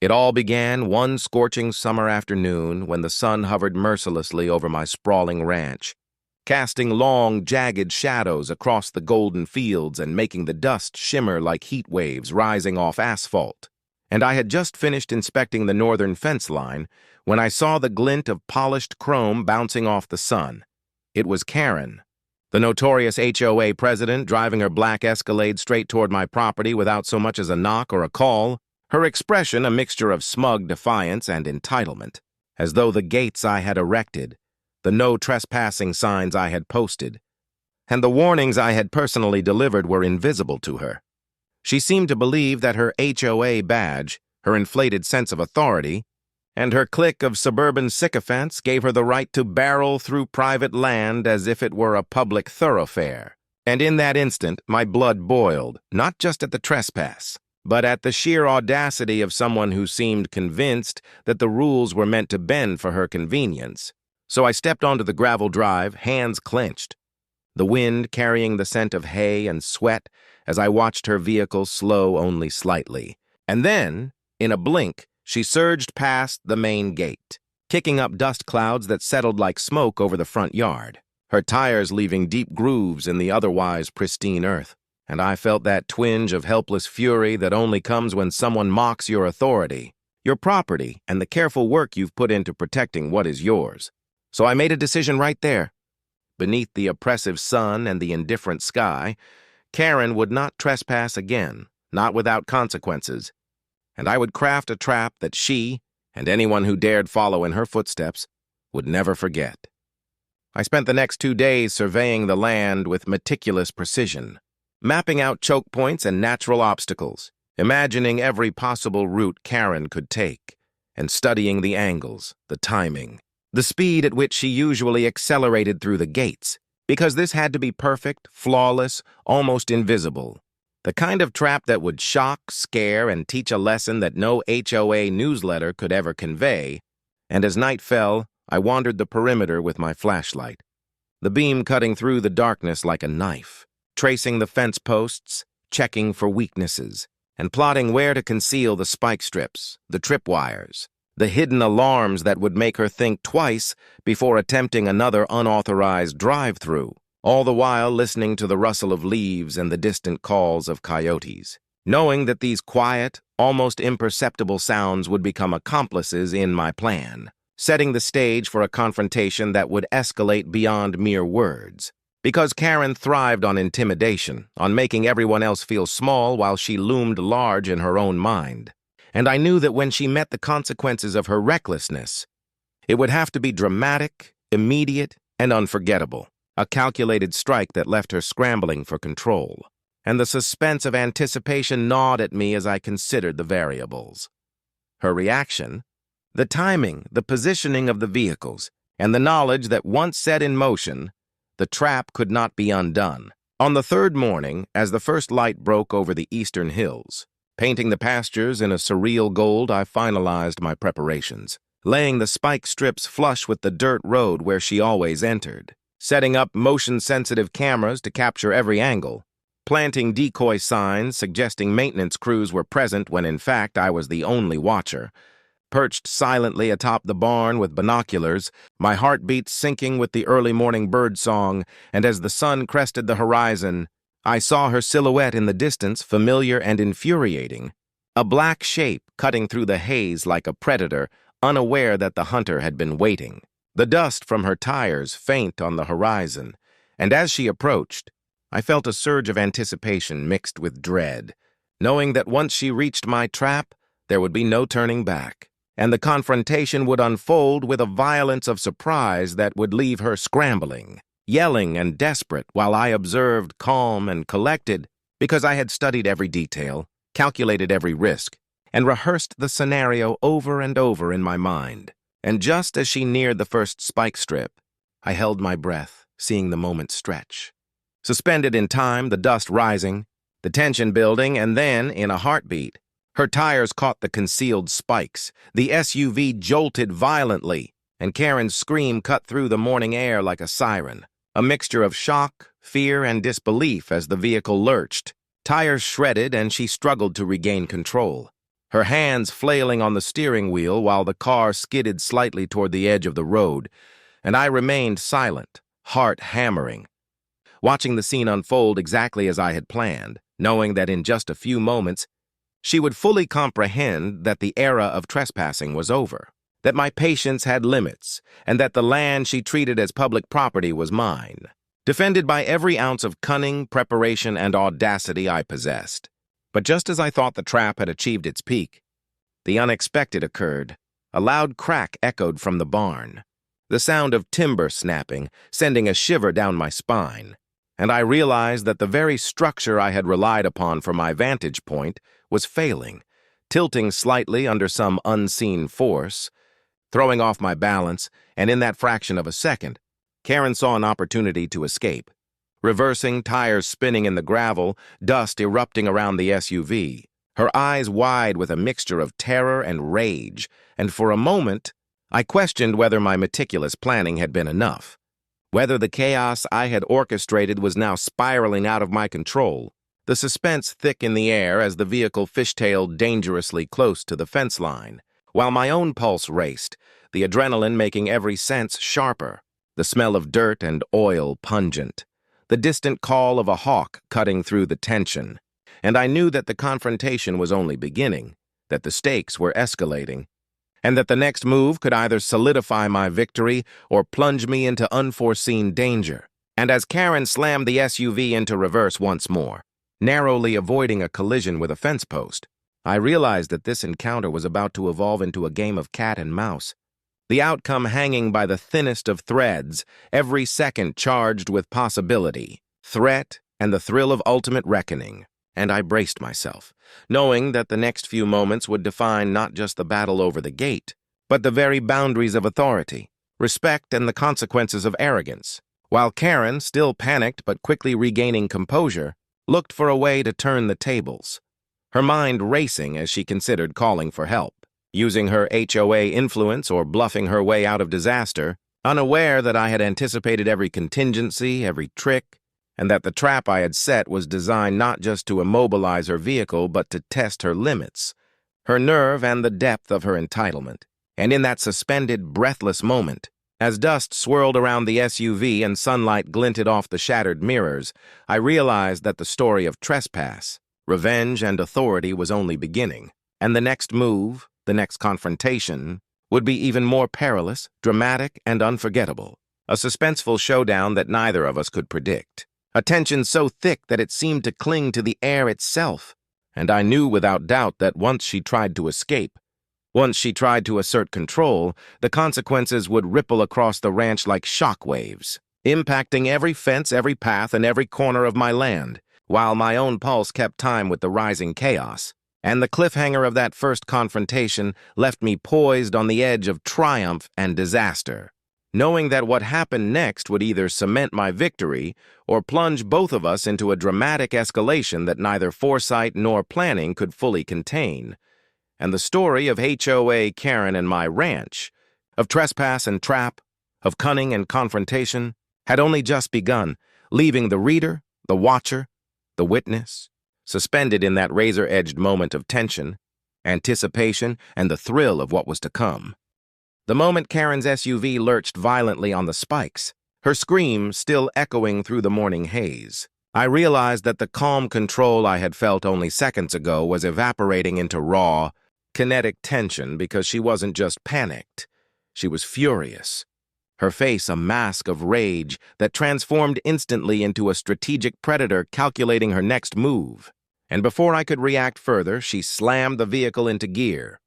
It all began one scorching summer afternoon when the sun hovered mercilessly over my sprawling ranch, casting long, jagged shadows across the golden fields and making the dust shimmer like heat waves rising off asphalt. And I had just finished inspecting the northern fence line when I saw the glint of polished chrome bouncing off the sun. It was Karen, the notorious HOA president, driving her black Escalade straight toward my property without so much as a knock or a call, her expression a mixture of smug defiance and entitlement, as though the gates I had erected, the no trespassing signs I had posted, and the warnings I had personally delivered were invisible to her. She seemed to believe that her HOA badge, her inflated sense of authority, and her clique of suburban sycophants gave her the right to barrel through private land as if it were a public thoroughfare. And in that instant, my blood boiled, not just at the trespass, but at the sheer audacity of someone who seemed convinced that the rules were meant to bend for her convenience. So I stepped onto the gravel drive, hands clenched, the wind carrying the scent of hay and sweat as I watched her vehicle slow only slightly. And then, in a blink, she surged past the main gate, kicking up dust clouds that settled like smoke over the front yard, her tires leaving deep grooves in the otherwise pristine earth. And I felt that twinge of helpless fury that only comes when someone mocks your authority, your property, and the careful work you've put into protecting what is yours. So I made a decision right there. Beneath the oppressive sun and the indifferent sky, Karen would not trespass again, not without consequences, and I would craft a trap that she, and anyone who dared follow in her footsteps, would never forget. I spent the next 2 days surveying the land with meticulous precision, mapping out choke points and natural obstacles, imagining every possible route Karen could take, and studying the angles, the timing, the speed at which she usually accelerated through the gates, because this had to be perfect, flawless, almost invisible. The kind of trap that would shock, scare, and teach a lesson that no HOA newsletter could ever convey. And as night fell, I wandered the perimeter with my flashlight, the beam cutting through the darkness like a knife, tracing the fence posts, checking for weaknesses, and plotting where to conceal the spike strips, the tripwires, the hidden alarms that would make her think twice before attempting another unauthorized drive-through, all the while listening to the rustle of leaves and the distant calls of coyotes, knowing that these quiet, almost imperceptible sounds would become accomplices in my plan, setting the stage for a confrontation that would escalate beyond mere words. Because Karen thrived on intimidation, on making everyone else feel small while she loomed large in her own mind. And I knew that when she met the consequences of her recklessness, it would have to be dramatic, immediate, and unforgettable, a calculated strike that left her scrambling for control. And the suspense of anticipation gnawed at me as I considered the variables. Her reaction, the timing, the positioning of the vehicles, and the knowledge that once set in motion, the trap could not be undone. On the third morning, as the first light broke over the eastern hills, painting the pastures in a surreal gold, I finalized my preparations, laying the spike strips flush with the dirt road where she always entered, setting up motion-sensitive cameras to capture every angle, planting decoy signs suggesting maintenance crews were present when in fact I was the only watcher, perched silently atop the barn with binoculars, my heartbeat syncing with the early morning birdsong, and as the sun crested the horizon, I saw her silhouette in the distance, familiar and infuriating, a black shape cutting through the haze like a predator, unaware that the hunter had been waiting. The dust from her tires faint on the horizon, and as she approached, I felt a surge of anticipation mixed with dread, knowing that once she reached my trap, there would be no turning back, and the confrontation would unfold with a violence of surprise that would leave her scrambling, yelling and desperate, while I observed calm and collected because I had studied every detail, calculated every risk, and rehearsed the scenario over and over in my mind. And just as she neared the first spike strip, I held my breath, seeing the moment stretch. Suspended in time, the dust rising, the tension building, and then, in a heartbeat, her tires caught the concealed spikes, the SUV jolted violently, and Karen's scream cut through the morning air like a siren. A mixture of shock, fear, and disbelief as the vehicle lurched. Tires shredded and she struggled to regain control. her hands flailing on the steering wheel while the car skidded slightly toward the edge of the road, and I remained silent, heart hammering, watching the scene unfold exactly as I had planned, knowing that in just a few moments she would fully comprehend that the era of trespassing was over, that my patience had limits, and that the land she treated as public property was mine, defended by every ounce of cunning, preparation, and audacity I possessed. But just as I thought the trap had achieved its peak, the unexpected occurred. A loud crack echoed from the barn, the sound of timber snapping, sending a shiver down my spine, and I realized that the very structure I had relied upon for my vantage point was failing, tilting slightly under some unseen force, throwing off my balance, and in that fraction of a second, Karen saw an opportunity to escape. Reversing, tires spinning in the gravel, dust erupting around the SUV, her eyes wide with a mixture of terror and rage, and for a moment, I questioned whether my meticulous planning had been enough, whether the chaos I had orchestrated was now spiraling out of my control, the suspense thick in the air as the vehicle fishtailed dangerously close to the fence line, while my own pulse raced, the adrenaline making every sense sharper, the smell of dirt and oil pungent, the distant call of a hawk cutting through the tension, and I knew that the confrontation was only beginning, that the stakes were escalating, and that the next move could either solidify my victory or plunge me into unforeseen danger. And as Karen slammed the SUV into reverse once more, narrowly avoiding a collision with a fence post, I realized that this encounter was about to evolve into a game of cat and mouse, the outcome hanging by the thinnest of threads, every second charged with possibility, threat, and the thrill of ultimate reckoning. And I braced myself, knowing that the next few moments would define not just the battle over the gate, but the very boundaries of authority, respect, and the consequences of arrogance, while Karen, still panicked but quickly regaining composure, looked for a way to turn the tables, her mind racing as she considered calling for help, using her HOA influence or bluffing her way out of disaster, unaware that I had anticipated every contingency, every trick, and that the trap I had set was designed not just to immobilize her vehicle but to test her limits, her nerve, and the depth of her entitlement. And in that suspended, breathless moment, as dust swirled around the SUV and sunlight glinted off the shattered mirrors, I realized that the story of trespass, revenge, and authority was only beginning, and the next move, the next confrontation, would be even more perilous, dramatic, and unforgettable. A suspenseful showdown that neither of us could predict. A tension so thick that it seemed to cling to the air itself. And I knew without doubt that once she tried to escape, once she tried to assert control, the consequences would ripple across the ranch like shockwaves, impacting every fence, every path, and every corner of my land, while my own pulse kept time with the rising chaos. And the cliffhanger of that first confrontation left me poised on the edge of triumph and disaster, knowing that what happened next would either cement my victory or plunge both of us into a dramatic escalation that neither foresight nor planning could fully contain. And the story of HOA Karen and my ranch, of trespass and trap, of cunning and confrontation, had only just begun, leaving the reader, the watcher, the witness, suspended in that razor-edged moment of tension, anticipation, and the thrill of what was to come. The moment Karen's SUV lurched violently on the spikes, her scream still echoing through the morning haze, I realized that the calm control I had felt only seconds ago was evaporating into raw, kinetic tension because she wasn't just panicked. She was furious, her face a mask of rage that transformed instantly into a strategic predator calculating her next move. And before I could react further, she slammed the vehicle into gear,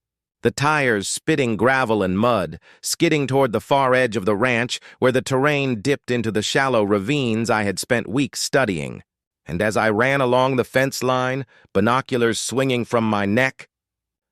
the tires spitting gravel and mud, skidding toward the far edge of the ranch where the terrain dipped into the shallow ravines I had spent weeks studying. And as I ran along the fence line, binoculars swinging from my neck,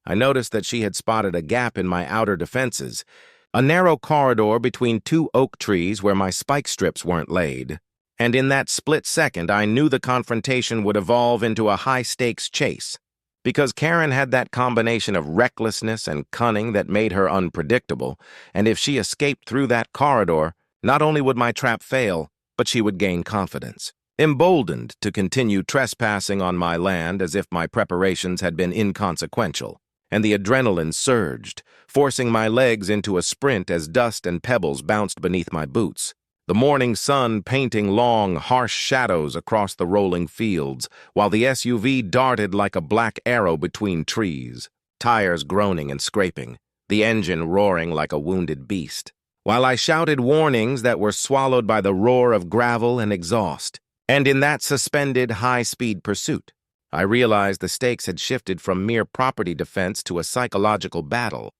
I noticed that she had spotted a gap in my outer defenses, a narrow corridor between two oak trees where my spike strips weren't laid. And in that split second, I knew the confrontation would evolve into a high-stakes chase, because Karen had that combination of recklessness and cunning that made her unpredictable, and if she escaped through that corridor, not only would my trap fail, but she would gain confidence, emboldened to continue trespassing on my land as if my preparations had been inconsequential. and the adrenaline surged, forcing my legs into a sprint as dust and pebbles bounced beneath my boots. The morning sun painting long, harsh shadows across the rolling fields, while the SUV darted like a black arrow between trees, tires groaning and scraping, the engine roaring like a wounded beast, while I shouted warnings that were swallowed by the roar of gravel and exhaust. And in that suspended, high-speed pursuit, I realized the stakes had shifted from mere property defense to a psychological battle,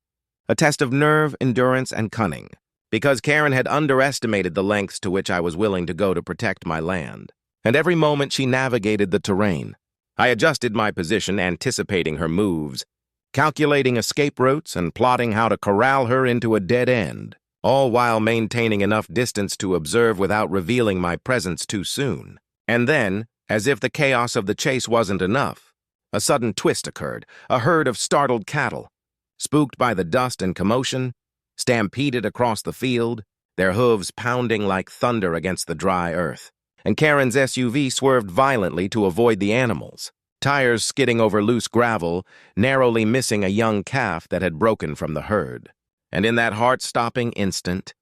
a test of nerve, endurance, and cunning, because Karen had underestimated the lengths to which I was willing to go to protect my land. And every moment she navigated the terrain, I adjusted my position, anticipating her moves, calculating escape routes and plotting how to corral her into a dead end, all while maintaining enough distance to observe without revealing my presence too soon. And then, as if the chaos of the chase wasn't enough, a sudden twist occurred. A herd of startled cattle, spooked by the dust and commotion, stampeded across the field, their hooves pounding like thunder against the dry earth. And Karen's SUV swerved violently to avoid the animals, tires skidding over loose gravel, narrowly missing a young calf that had broken from the herd. And in that heart-stopping instant,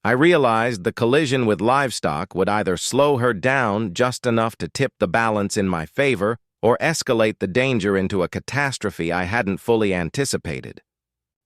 I realized the collision with livestock would either slow her down just enough to tip the balance in my favor or escalate the danger into a catastrophe I hadn't fully anticipated.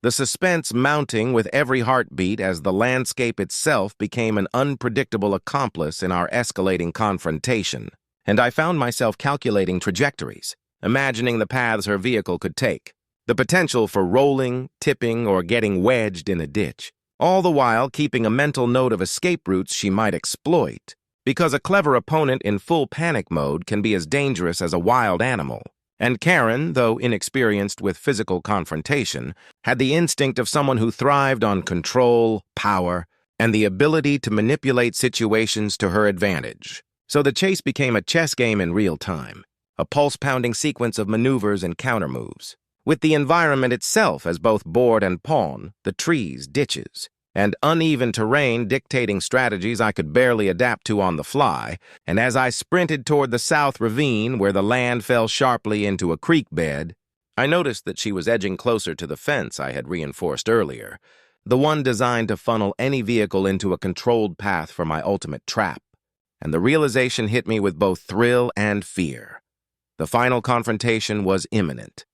The suspense mounting with every heartbeat as the landscape itself became an unpredictable accomplice in our escalating confrontation, and I found myself calculating trajectories, imagining the paths her vehicle could take, the potential for rolling, tipping, or getting wedged in a ditch, all the while keeping a mental note of escape routes she might exploit, because a clever opponent in full panic mode can be as dangerous as a wild animal. And Karen, though inexperienced with physical confrontation, had the instinct of someone who thrived on control, power, and the ability to manipulate situations to her advantage. So the chase became a chess game in real time, a pulse-pounding sequence of maneuvers and countermoves, with the environment itself as both board and pawn, the trees, ditches, and uneven terrain dictating strategies I could barely adapt to on the fly. And as I sprinted toward the south ravine where the land fell sharply into a creek bed, I noticed that she was edging closer to the fence I had reinforced earlier, the one designed to funnel any vehicle into a controlled path for my ultimate trap. And the realization hit me with both thrill and fear. The final confrontation was imminent.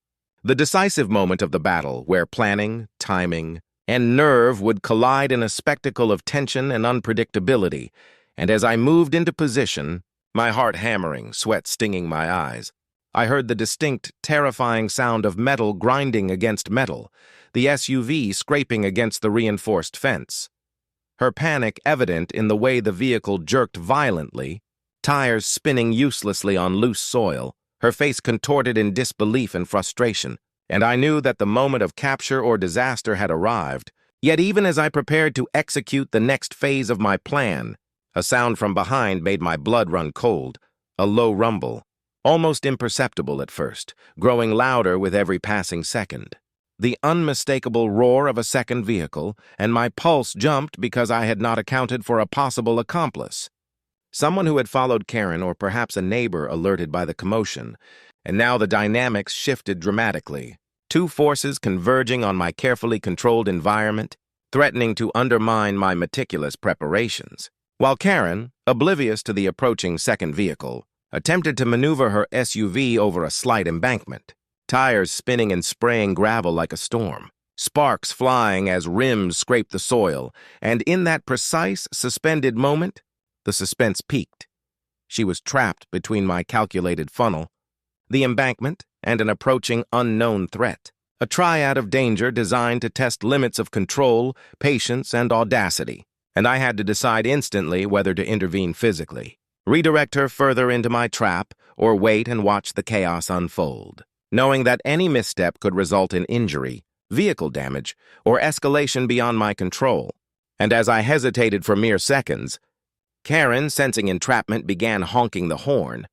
The decisive moment of the battle where planning, timing, and nerve would collide in a spectacle of tension and unpredictability, and as I moved into position, my heart hammering, sweat stinging my eyes, I heard the distinct, terrifying sound of metal grinding against metal, the SUV scraping against the reinforced fence. Her panic evident in the way the vehicle jerked violently, tires spinning uselessly on loose soil, her face contorted in disbelief and frustration. And I knew that the moment of capture or disaster had arrived. Yet even as I prepared to execute the next phase of my plan, a sound from behind made my blood run cold, a low rumble, almost imperceptible at first, growing louder with every passing second. The unmistakable roar of a second vehicle, and my pulse jumped because I had not accounted for a possible accomplice. Someone who had followed Karen, or perhaps a neighbor alerted by the commotion, and now the dynamics shifted dramatically. Two forces converging on my carefully controlled environment, threatening to undermine my meticulous preparations. While Karen, oblivious to the approaching second vehicle, attempted to maneuver her SUV over a slight embankment, tires spinning and spraying gravel like a storm, sparks flying as rims scraped the soil, and in that precise, suspended moment, the suspense peaked. She was trapped between my calculated funnel, the embankment, and an approaching unknown threat, a triad of danger designed to test limits of control, patience, and audacity, and I had to decide instantly whether to intervene physically, redirect her further into my trap, or wait and watch the chaos unfold, knowing that any misstep could result in injury, vehicle damage, or escalation beyond my control. And as I hesitated for mere seconds, Karen, sensing entrapment, began honking the horn,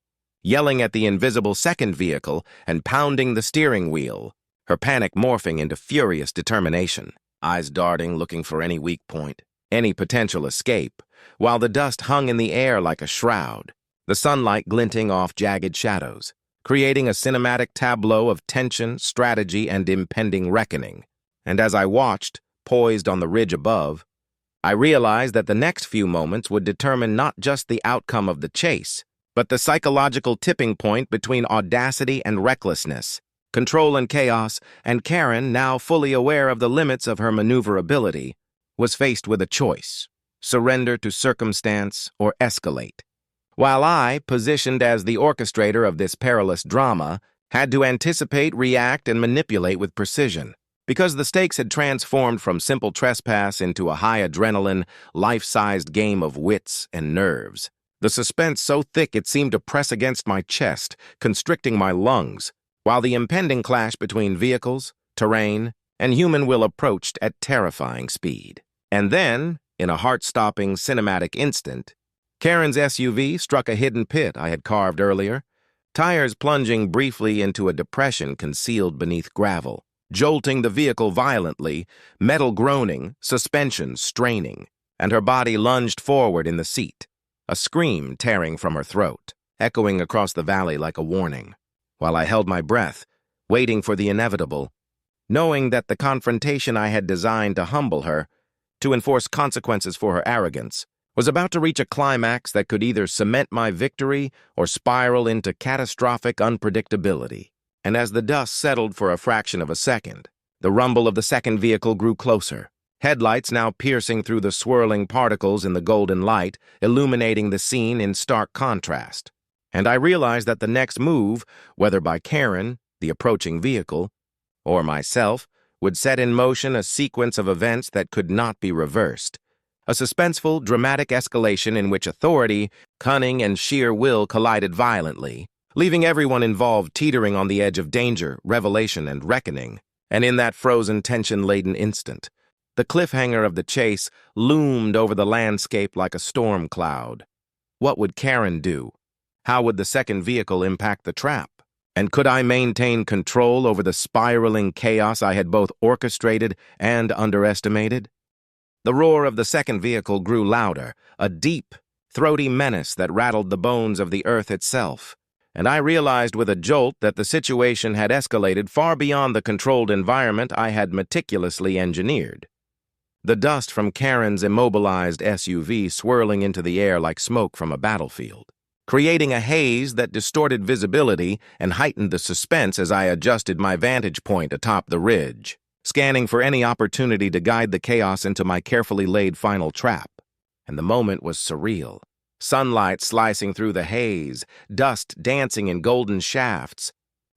yelling at the invisible second vehicle and pounding the steering wheel, her panic morphing into furious determination, eyes darting, looking for any weak point, any potential escape, while the dust hung in the air like a shroud, the sunlight glinting off jagged shadows. creating a cinematic tableau of tension, strategy, and impending reckoning. And as I watched, poised on the ridge above, I realized that the next few moments would determine not just the outcome of the chase, but the psychological tipping point between audacity and recklessness, control and chaos, and Karen, now fully aware of the limits of her maneuverability, was faced with a choice: surrender to circumstance or escalate. While I, positioned as the orchestrator of this perilous drama, had to anticipate, react, and manipulate with precision. Because the stakes had transformed from simple trespass into a high-adrenaline, life-sized game of wits and nerves. The suspense so thick it seemed to press against my chest, constricting my lungs, while the impending clash between vehicles, terrain, and human will approached at terrifying speed. And then, in a heart-stopping cinematic instant, Karen's SUV struck a hidden pit I had carved earlier, tires plunging briefly into a depression concealed beneath gravel, jolting the vehicle violently, metal groaning, suspension straining, and her body lunged forward in the seat, a scream tearing from her throat, echoing across the valley like a warning. While I held my breath, waiting for the inevitable, knowing that the confrontation I had designed to humble her, to enforce consequences for her arrogance, was about to reach a climax that could either cement my victory or spiral into catastrophic unpredictability. And as the dust settled for a fraction of a second, the rumble of the second vehicle grew closer, headlights now piercing through the swirling particles in the golden light, illuminating the scene in stark contrast. And I realized that the next move, whether by Karen, the approaching vehicle, or myself, would set in motion a sequence of events that could not be reversed. A suspenseful, dramatic escalation in which authority, cunning, and sheer will collided violently, leaving everyone involved teetering on the edge of danger, revelation, and reckoning. And in that frozen, tension-laden instant, the cliffhanger of the chase loomed over the landscape like a storm cloud. What would Karen do? How would the second vehicle impact the trap? And could I maintain control over the spiraling chaos I had both orchestrated and underestimated? The roar of the second vehicle grew louder, a deep, throaty menace that rattled the bones of the earth itself, and I realized with a jolt that the situation had escalated far beyond the controlled environment I had meticulously engineered. The dust from Karen's immobilized SUV swirling into the air like smoke from a battlefield, creating a haze that distorted visibility and heightened the suspense as I adjusted my vantage point atop the ridge, scanning for any opportunity to guide the chaos into my carefully laid final trap. And the moment was surreal. Sunlight slicing through the haze, dust dancing in golden shafts,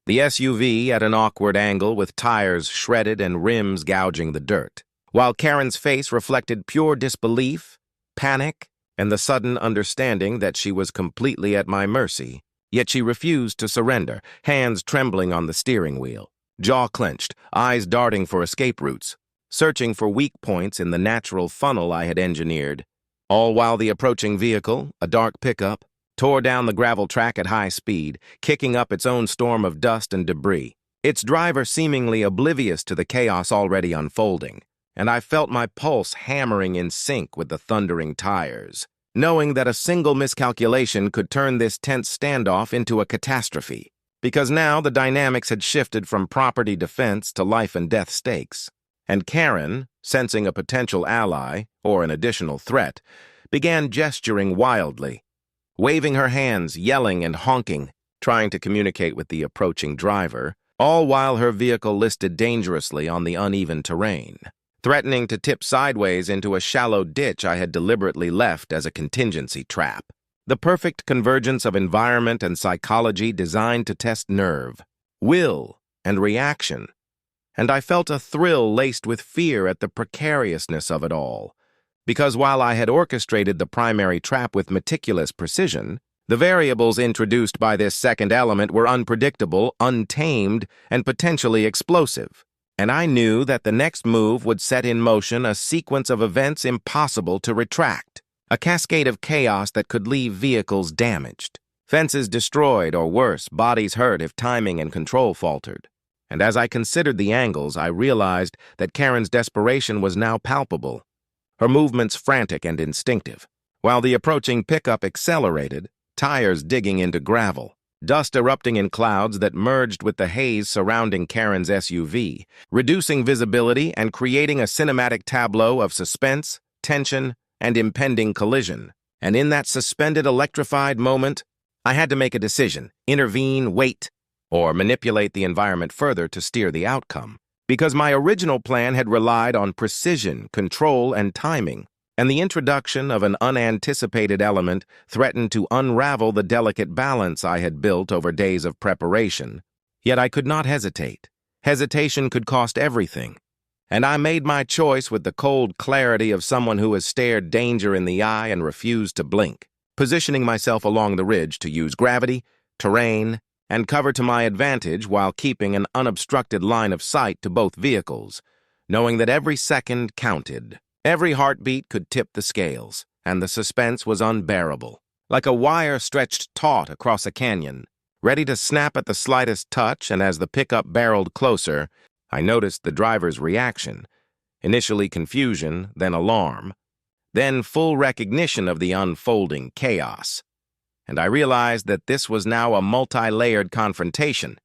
the SUV at an awkward angle with tires shredded and rims gouging the dirt, while Karen's face reflected pure disbelief, panic, and the sudden understanding that she was completely at my mercy. Yet she refused to surrender, hands trembling on the steering wheel, jaw clenched, eyes darting for escape routes, searching for weak points in the natural funnel I had engineered, all while the approaching vehicle, a dark pickup, tore down the gravel track at high speed, kicking up its own storm of dust and debris, its driver seemingly oblivious to the chaos already unfolding. And I felt my pulse hammering in sync with the thundering tires, knowing that a single miscalculation could turn this tense standoff into a catastrophe, because now the dynamics had shifted from property defense to life and death stakes. And Karen, sensing a potential ally, or an additional threat, began gesturing wildly, waving her hands, yelling and honking, trying to communicate with the approaching driver, all while her vehicle listed dangerously on the uneven terrain, threatening to tip sideways into a shallow ditch I had deliberately left as a contingency trap. The perfect convergence of environment and psychology designed to test nerve, will, and reaction. And I felt a thrill laced with fear at the precariousness of it all, because while I had orchestrated the primary trap with meticulous precision, the variables introduced by this second element were unpredictable, untamed, and potentially explosive. And I knew that the next move would set in motion a sequence of events impossible to retract, a cascade of chaos that could leave vehicles damaged, fences destroyed, or worse, bodies hurt if timing and control faltered. And as I considered the angles, I realized that Karen's desperation was now palpable, her movements frantic and instinctive, while the approaching pickup accelerated, tires digging into gravel, dust erupting in clouds that merged with the haze surrounding Karen's SUV, reducing visibility and creating a cinematic tableau of suspense, tension, and impending collision. And in that suspended, electrified moment, I had to make a decision: intervene, wait, or manipulate the environment further to steer the outcome. Because my original plan had relied on precision, control, and timing, and the introduction of an unanticipated element threatened to unravel the delicate balance I had built over days of preparation. Yet I could not hesitate. Hesitation could cost everything. And I made my choice with the cold clarity of someone who has stared danger in the eye and refused to blink, positioning myself along the ridge to use gravity, terrain, and cover to my advantage while keeping an unobstructed line of sight to both vehicles, knowing that every second counted. Every heartbeat could tip the scales, and the suspense was unbearable, like a wire stretched taut across a canyon, ready to snap at the slightest touch. And as the pickup barreled closer, I noticed the driver's reaction. Initially confusion, then alarm, then full recognition of the unfolding chaos. And I realized that this was now a multi-layered confrontation,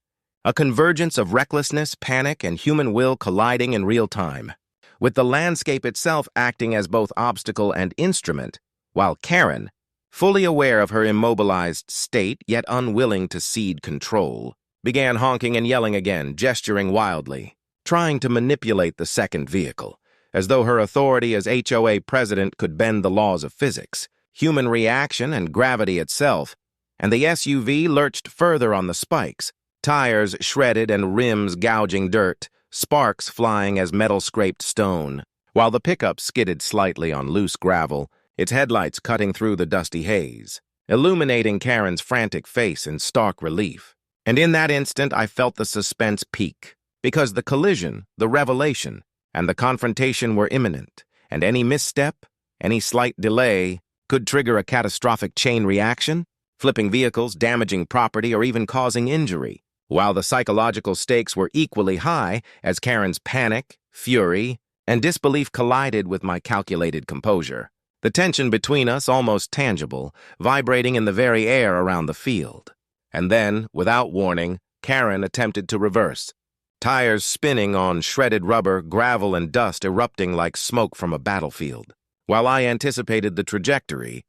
a convergence of recklessness, panic, and human will colliding in real time, with the landscape itself acting as both obstacle and instrument, while Karen, fully aware of her immobilized state yet unwilling to cede control, began honking and yelling again, gesturing wildly, trying to manipulate the second vehicle, as though her authority as HOA president could bend the laws of physics, human reaction, and gravity itself. And the SUV lurched further on the spikes, tires shredded and rims gouging dirt, sparks flying as metal scraped stone, while the pickup skidded slightly on loose gravel, its headlights cutting through the dusty haze, illuminating Karen's frantic face in stark relief. And in that instant, I felt the suspense peak, because the collision, the revelation, and the confrontation were imminent, and any misstep, any slight delay, could trigger a catastrophic chain reaction, flipping vehicles, damaging property, or even causing injury, while the psychological stakes were equally high as Karen's panic, fury, and disbelief collided with my calculated composure. The tension between us almost tangible, vibrating in the very air around the field. And then, without warning, Karen attempted to reverse, tires spinning on shredded rubber, gravel and dust erupting like smoke from a battlefield. While I anticipated the trajectory,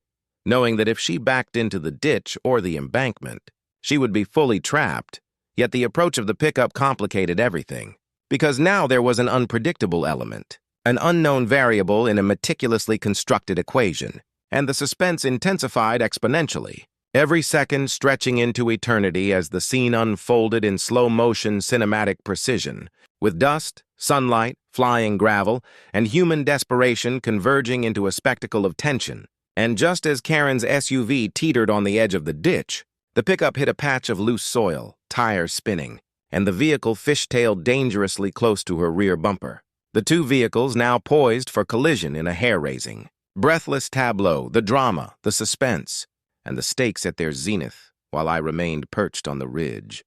knowing that if she backed into the ditch or the embankment, she would be fully trapped, yet the approach of the pickup complicated everything, because now there was an unpredictable element, an unknown variable in a meticulously constructed equation, and the suspense intensified exponentially, every second stretching into eternity as the scene unfolded in slow-motion cinematic precision, with dust, sunlight, flying gravel, and human desperation converging into a spectacle of tension. And just as Karen's SUV teetered on the edge of the ditch, the pickup hit a patch of loose soil, tires spinning, and the vehicle fishtailed dangerously close to her rear bumper. The two vehicles now poised for collision in a hair-raising, breathless tableau, the drama, the suspense, and the stakes at their zenith, while I remained perched on the ridge.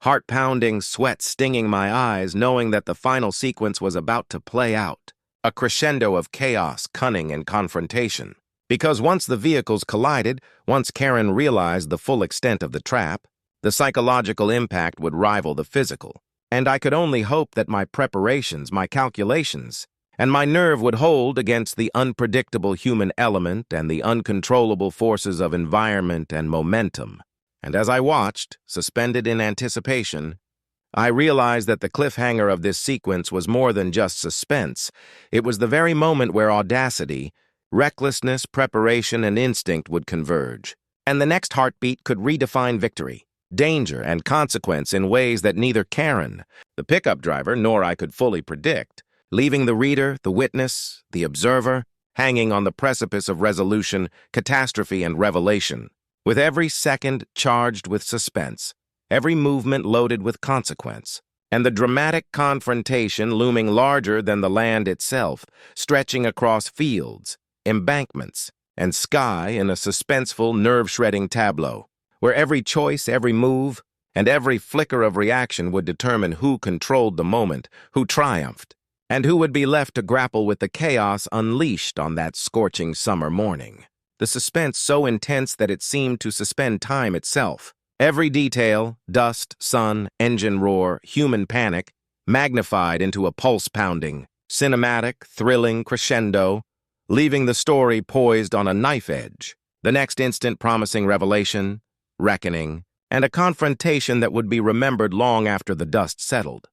Heart-pounding, sweat stinging my eyes, knowing that the final sequence was about to play out, a crescendo of chaos, cunning, and confrontation. Because once the vehicles collided, once Karen realized the full extent of the trap, the psychological impact would rival the physical, and I could only hope that my preparations, my calculations, and my nerve would hold against the unpredictable human element and the uncontrollable forces of environment and momentum. And as I watched, suspended in anticipation, I realized that the cliffhanger of this sequence was more than just suspense. It was the very moment where audacity, recklessness, preparation, and instinct would converge, and the next heartbeat could redefine victory, danger, and consequence in ways that neither Karen, the pickup driver, nor I could fully predict, leaving the reader, the witness, the observer, hanging on the precipice of resolution, catastrophe, and revelation, with every second charged with suspense, every movement loaded with consequence, and the dramatic confrontation looming larger than the land itself, stretching across fields, embankments, and sky in a suspenseful, nerve-shredding tableau, where every choice, every move, and every flicker of reaction would determine who controlled the moment, who triumphed, and who would be left to grapple with the chaos unleashed on that scorching summer morning. The suspense so intense that it seemed to suspend time itself, Every detail, dust, sun, engine roar, human panic, magnified into a pulse-pounding, cinematic, thrilling crescendo, leaving the story poised on a knife edge, the next instant promising revelation, reckoning, and a confrontation that would be remembered long after the dust settled.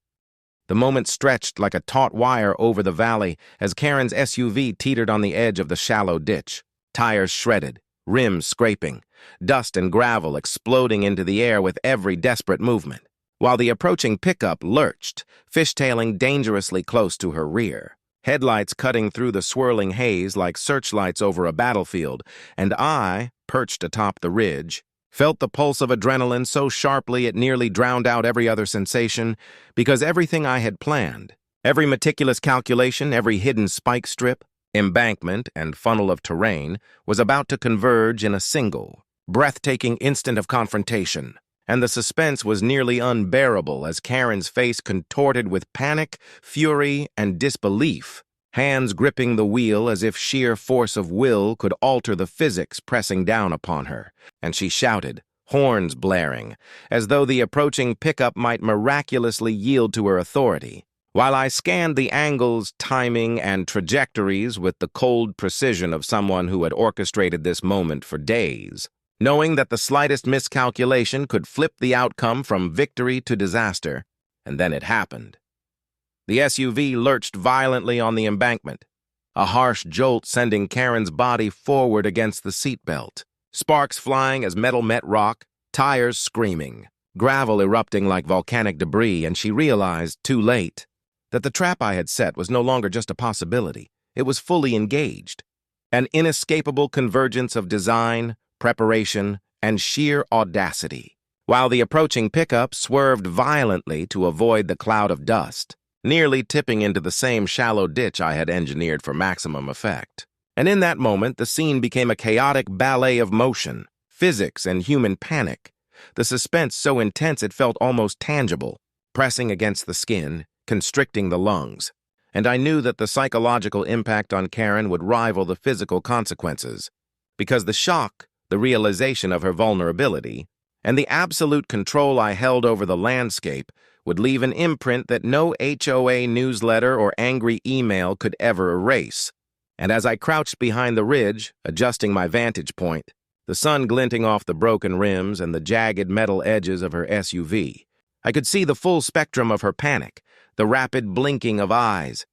The moment stretched like a taut wire over the valley as Karen's SUV teetered on the edge of the shallow ditch, tires shredded, rims scraping, dust and gravel exploding into the air with every desperate movement, while the approaching pickup lurched, fishtailing dangerously close to her rear, headlights cutting through the swirling haze like searchlights over a battlefield, and I, perched atop the ridge, felt the pulse of adrenaline so sharply it nearly drowned out every other sensation, because everything I had planned, every meticulous calculation, every hidden spike strip, embankment, and funnel of terrain was about to converge in a single, breathtaking instant of confrontation, and the suspense was nearly unbearable as Karen's face contorted with panic, fury, and disbelief, hands gripping the wheel as if sheer force of will could alter the physics pressing down upon her, and she shouted, horns blaring, as though the approaching pickup might miraculously yield to her authority, while I scanned the angles, timing, and trajectories with the cold precision of someone who had orchestrated this moment for days, knowing that the slightest miscalculation could flip the outcome from victory to disaster, and then it happened. The SUV lurched violently on the embankment, a harsh jolt sending Karen's body forward against the seatbelt, sparks flying as metal met rock, tires screaming, gravel erupting like volcanic debris, and she realized, too late, that the trap I had set was no longer just a possibility. It was fully engaged, an inescapable convergence of design, preparation, and sheer audacity, while the approaching pickup swerved violently to avoid the cloud of dust, nearly tipping into the same shallow ditch I had engineered for maximum effect. And in that moment, the scene became a chaotic ballet of motion, physics, and human panic, the suspense so intense it felt almost tangible, pressing against the skin, constricting the lungs, and I knew that the psychological impact on Karen would rival the physical consequences, because the shock, the realization of her vulnerability, and the absolute control I held over the landscape would leave an imprint that no HOA newsletter or angry email could ever erase. And as I crouched behind the ridge, adjusting my vantage point, the sun glinting off the broken rims and the jagged metal edges of her SUV, I could see the full spectrum of her panic, the rapid blinking of eyes,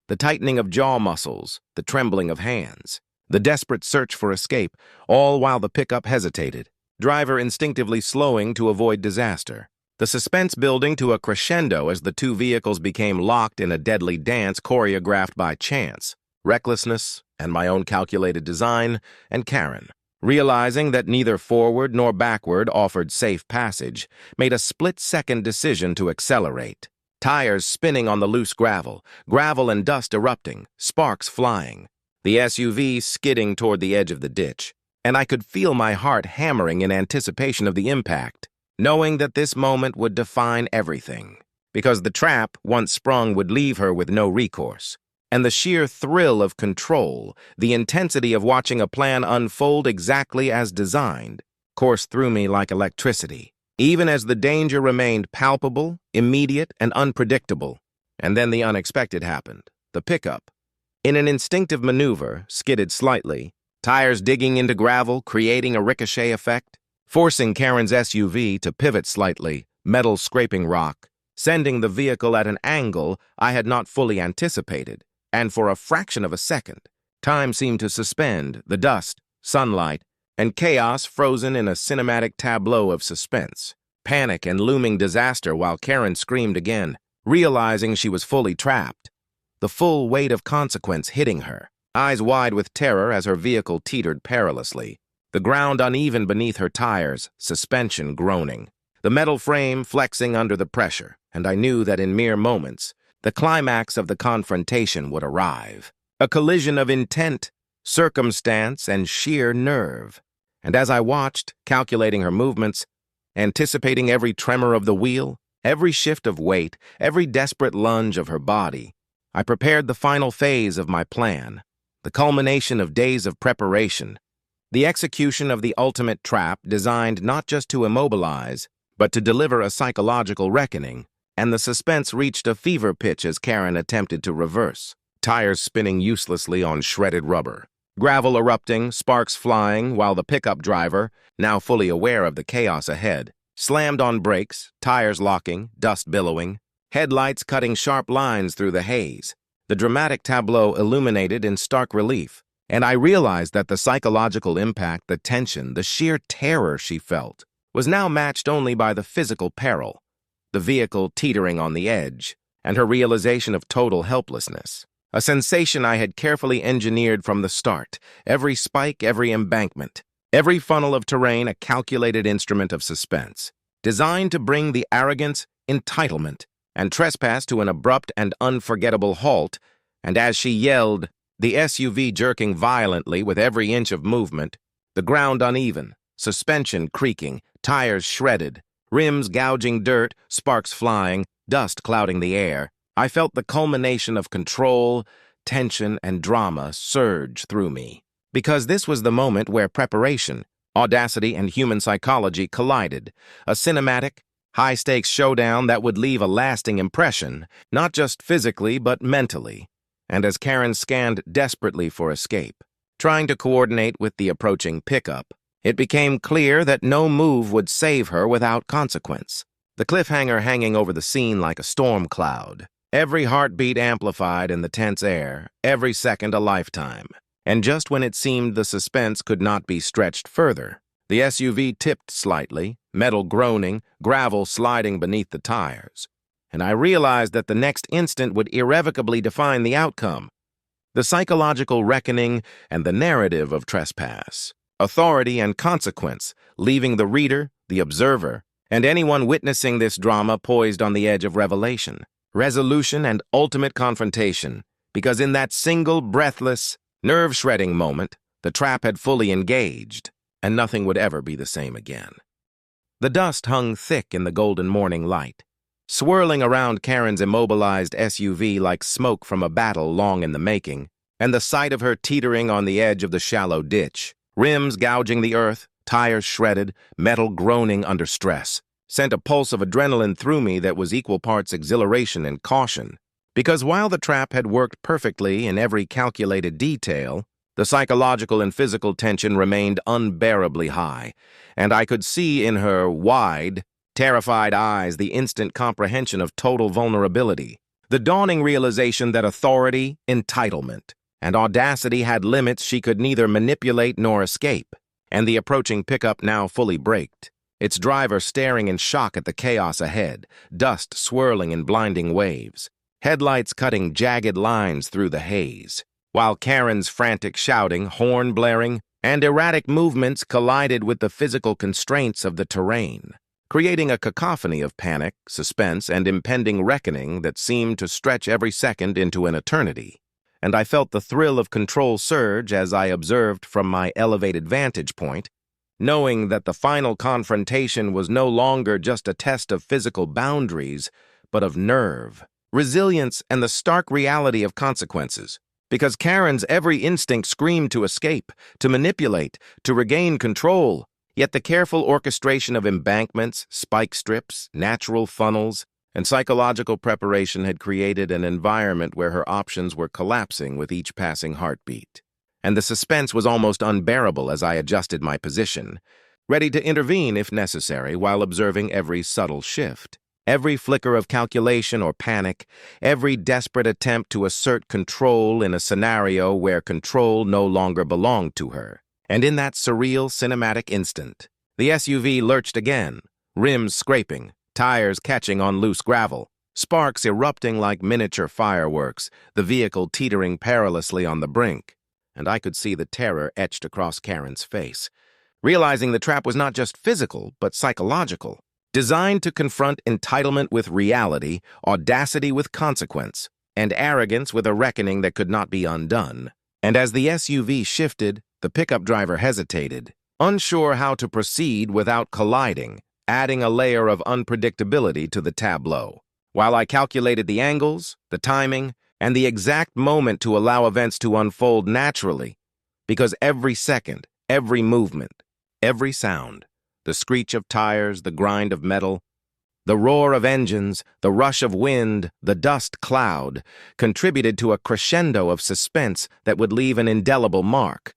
the tightening of jaw muscles, the trembling of hands, the desperate search for escape, all while the pickup hesitated, driver instinctively slowing to avoid disaster. The suspense building to a crescendo as the two vehicles became locked in a deadly dance choreographed by chance, recklessness, and my own calculated design, and Karen, realizing that neither forward nor backward offered safe passage, made a split-second decision to accelerate. Tires spinning on the loose gravel, gravel and dust erupting, sparks flying, the SUV skidding toward the edge of the ditch, and I could feel my heart hammering in anticipation of the impact, knowing that this moment would define everything, because the trap, once sprung, would leave her with no recourse, and the sheer thrill of control, the intensity of watching a plan unfold exactly as designed, coursed through me like electricity, even as the danger remained palpable, immediate, and unpredictable. And then the unexpected happened. The pickup, in an instinctive maneuver, skidded slightly, tires digging into gravel, creating a ricochet effect, forcing Karen's SUV to pivot slightly, metal scraping rock, sending the vehicle at an angle I had not fully anticipated, and for a fraction of a second, time seemed to suspend, the dust, sunlight, and chaos frozen in a cinematic tableau of suspense, panic, and looming disaster while Karen screamed again, realizing she was fully trapped, the full weight of consequence hitting her, eyes wide with terror as her vehicle teetered perilously, the ground uneven beneath her tires, suspension groaning, the metal frame flexing under the pressure, and I knew that in mere moments, the climax of the confrontation would arrive, a collision of intent, circumstance, and sheer nerve. And as I watched, calculating her movements, anticipating every tremor of the wheel, every shift of weight, every desperate lunge of her body, I prepared the final phase of my plan, the culmination of days of preparation, The execution of the ultimate trap designed not just to immobilize, but to deliver a psychological reckoning, and the suspense reached a fever pitch as Karen attempted to reverse, tires spinning uselessly on shredded rubber, gravel erupting, sparks flying, while the pickup driver, now fully aware of the chaos ahead, slammed on brakes, tires locking, dust billowing, headlights cutting sharp lines through the haze. The dramatic tableau illuminated in stark relief, and I realized that the psychological impact, the tension, the sheer terror she felt, was now matched only by the physical peril, the vehicle teetering on the edge, and her realization of total helplessness. A sensation I had carefully engineered from the start, every spike, every embankment, every funnel of terrain a calculated instrument of suspense, designed to bring the arrogance, entitlement, and trespass to an abrupt and unforgettable halt, and as she yelled, the SUV jerking violently with every inch of movement, the ground uneven, suspension creaking, tires shredded, rims gouging dirt, sparks flying, dust clouding the air, I felt the culmination of control, tension, and drama surge through me. Because this was the moment where preparation, audacity, and human psychology collided, a cinematic, high-stakes showdown that would leave a lasting impression, not just physically but mentally. And as Karen scanned desperately for escape, trying to coordinate with the approaching pickup, it became clear that no move would save her without consequence. The cliffhanger hanging over the scene like a storm cloud, every heartbeat amplified in the tense air, every second a lifetime. And just when it seemed the suspense could not be stretched further, the SUV tipped slightly, metal groaning, gravel sliding beneath the tires. And I realized that the next instant would irrevocably define the outcome. The psychological reckoning and the narrative of trespass, authority and consequence, leaving the reader, the observer, and anyone witnessing this drama poised on the edge of revelation, resolution, and ultimate confrontation, because in that single, breathless, nerve-shredding moment, the trap had fully engaged, and nothing would ever be the same again. The dust hung thick in the golden morning light, swirling around Karen's immobilized SUV like smoke from a battle long in the making, and the sight of her teetering on the edge of the shallow ditch, rims gouging the earth, tires shredded, metal groaning under stress, sent a pulse of adrenaline through me that was equal parts exhilaration and caution. Because while the trap had worked perfectly in every calculated detail, the psychological and physical tension remained unbearably high, and I could see in her wide, terrified eyes the instant comprehension of total vulnerability, the dawning realization that authority, entitlement, and audacity had limits she could neither manipulate nor escape, and the approaching pickup now fully braked, its driver staring in shock at the chaos ahead, dust swirling in blinding waves, headlights cutting jagged lines through the haze, while Karen's frantic shouting, horn blaring, and erratic movements collided with the physical constraints of the terrain, creating a cacophony of panic, suspense, and impending reckoning that seemed to stretch every second into an eternity. And I felt the thrill of control surge as I observed from my elevated vantage point, knowing that the final confrontation was no longer just a test of physical boundaries, but of nerve, resilience, and the stark reality of consequences. Because Karen's every instinct screamed to escape, to manipulate, to regain control, yet the careful orchestration of embankments, spike strips, natural funnels, and psychological preparation had created an environment where her options were collapsing with each passing heartbeat. And the suspense was almost unbearable as I adjusted my position, ready to intervene if necessary while observing every subtle shift. Every flicker of calculation or panic, every desperate attempt to assert control in a scenario where control no longer belonged to her. And in that surreal, cinematic instant, the SUV lurched again, rims scraping, tires catching on loose gravel, sparks erupting like miniature fireworks, the vehicle teetering perilously on the brink. And I could see the terror etched across Karen's face, realizing the trap was not just physical, but psychological. Designed to confront entitlement with reality, audacity with consequence, and arrogance with a reckoning that could not be undone. And as the SUV shifted, the pickup driver hesitated, unsure how to proceed without colliding, adding a layer of unpredictability to the tableau. While I calculated the angles, the timing, and the exact moment to allow events to unfold naturally, because every second, Every movement, every sound, the screech of tires, the grind of metal, the roar of engines, the rush of wind, the dust cloud, contributed to a crescendo of suspense that would leave an indelible mark.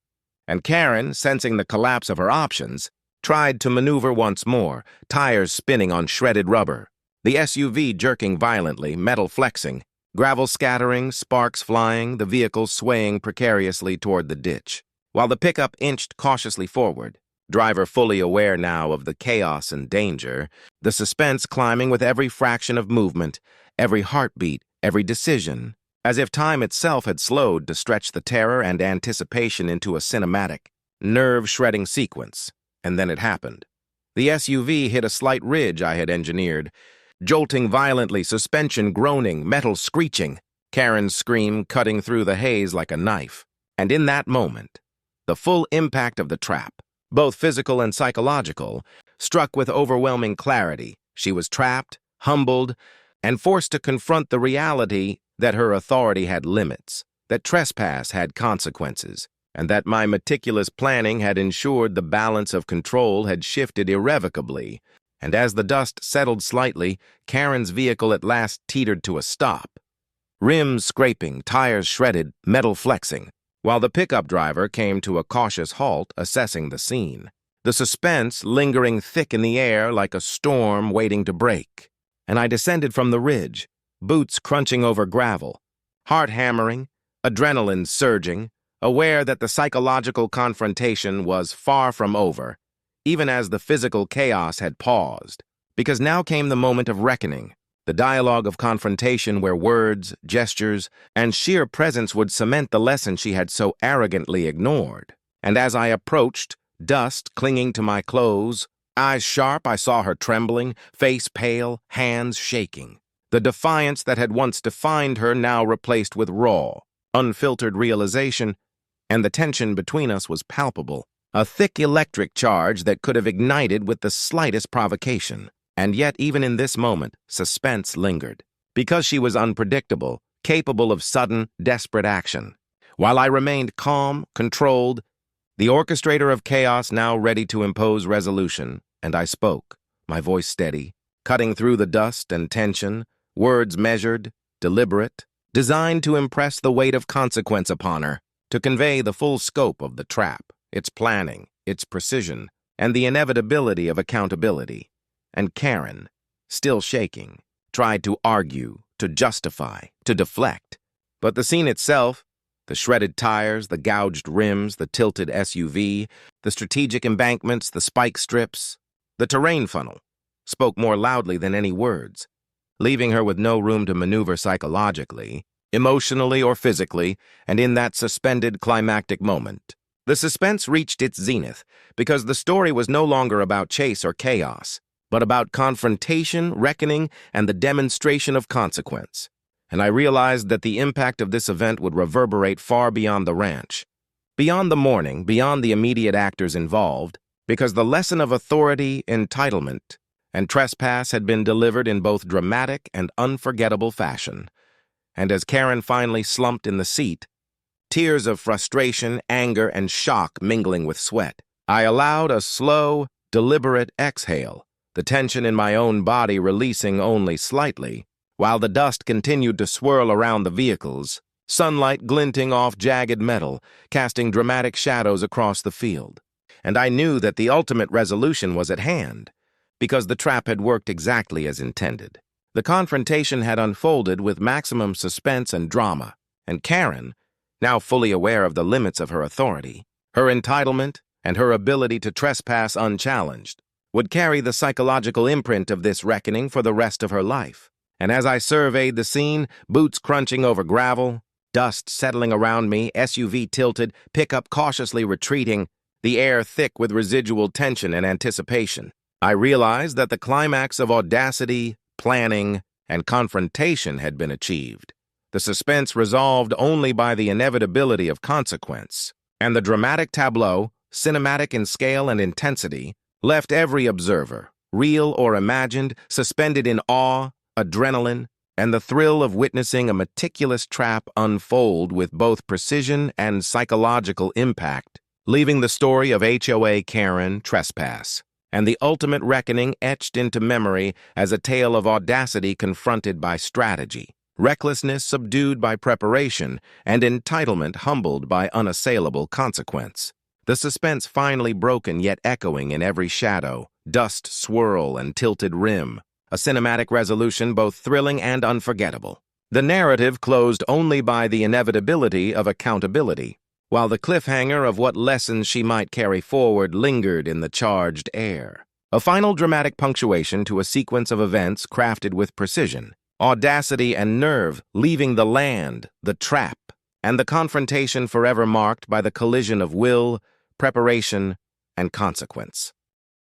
And Karen, sensing the collapse of her options, tried to maneuver once more, tires spinning on shredded rubber, the SUV jerking violently, metal flexing, gravel scattering, sparks flying, the vehicle swaying precariously toward the ditch, while the pickup inched cautiously forward, driver fully aware now of the chaos and danger, the suspense climbing with every fraction of movement, every heartbeat, every decision, as if time itself had slowed to stretch the terror and anticipation into a cinematic, nerve-shredding sequence. And then it happened. The SUV hit a slight ridge I had engineered, jolting violently, suspension groaning, metal screeching, Karen's scream cutting through the haze like a knife. And in that moment, the full impact of the trap, both physical and psychological, struck with overwhelming clarity. She was trapped, humbled, and forced to confront the reality that her authority had limits, that trespass had consequences, and that my meticulous planning had ensured the balance of control had shifted irrevocably. And as the dust settled slightly, Karen's vehicle at last teetered to a stop. Rims scraping, tires shredded, metal flexing, while the pickup driver came to a cautious halt, assessing the scene. The suspense lingering thick in the air like a storm waiting to break. And I descended from the ridge, boots crunching over gravel, heart hammering, adrenaline surging, aware that the psychological confrontation was far from over, even as the physical chaos had paused, because now came the moment of reckoning, the dialogue of confrontation where words, gestures, and sheer presence would cement the lesson she had so arrogantly ignored. And as I approached, dust clinging to my clothes, eyes sharp, I saw her trembling, face pale, hands shaking. The defiance that had once defined her now replaced with raw, unfiltered realization, and the tension between us was palpable, a thick electric charge that could have ignited with the slightest provocation. And yet, even in this moment, suspense lingered, because she was unpredictable, capable of sudden, desperate action. While I remained calm, controlled, the orchestrator of chaos now ready to impose resolution, and I spoke, my voice steady, cutting through the dust and tension, words measured, deliberate, designed to impress the weight of consequence upon her, to convey the full scope of the trap, its planning, its precision, and the inevitability of accountability. And Karen, still shaking, tried to argue, to justify, to deflect. But the scene itself, the shredded tires, the gouged rims, the tilted SUV, the strategic embankments, the spike strips, the terrain funnel, spoke more loudly than any words, leaving her with no room to maneuver psychologically, emotionally or physically, and in that suspended climactic moment. The suspense reached its zenith because the story was no longer about chase or chaos, but about confrontation, reckoning, and the demonstration of consequence. And I realized that the impact of this event would reverberate far beyond the ranch, beyond the morning, beyond the immediate actors involved, because the lesson of authority, entitlement, and trespass had been delivered in both dramatic and unforgettable fashion. And as Karen finally slumped in the seat, tears of frustration, anger, and shock mingling with sweat, I allowed a slow, deliberate exhale, the tension in my own body releasing only slightly, while the dust continued to swirl around the vehicles, sunlight glinting off jagged metal, casting dramatic shadows across the field. And I knew that the ultimate resolution was at hand, because the trap had worked exactly as intended. The confrontation had unfolded with maximum suspense and drama, and Karen, now fully aware of the limits of her authority, her entitlement, and her ability to trespass unchallenged, would carry the psychological imprint of this reckoning for the rest of her life. And as I surveyed the scene, boots crunching over gravel, dust settling around me, SUV tilted, pickup cautiously retreating, the air thick with residual tension and anticipation, I realized that the climax of audacity, planning, and confrontation had been achieved. The suspense resolved only by the inevitability of consequence, and the dramatic tableau, cinematic in scale and intensity, left every observer, real or imagined, suspended in awe, adrenaline, and the thrill of witnessing a meticulous trap unfold with both precision and psychological impact leaving the story of HOA Karen Trespass and the ultimate reckoning etched into memory as a tale of audacity confronted by strategy, recklessness subdued by preparation, and entitlement humbled by unassailable consequence. The suspense finally broken yet echoing in every shadow, dust swirl and tilted rim, a cinematic resolution both thrilling and unforgettable. The narrative closed only by the inevitability of accountability, while the cliffhanger of what lessons she might carry forward lingered in the charged air. A final dramatic punctuation to a sequence of events crafted with precision, audacity and nerve, leaving the land, the trap, and the confrontation forever marked by the collision of will, preparation, and consequence.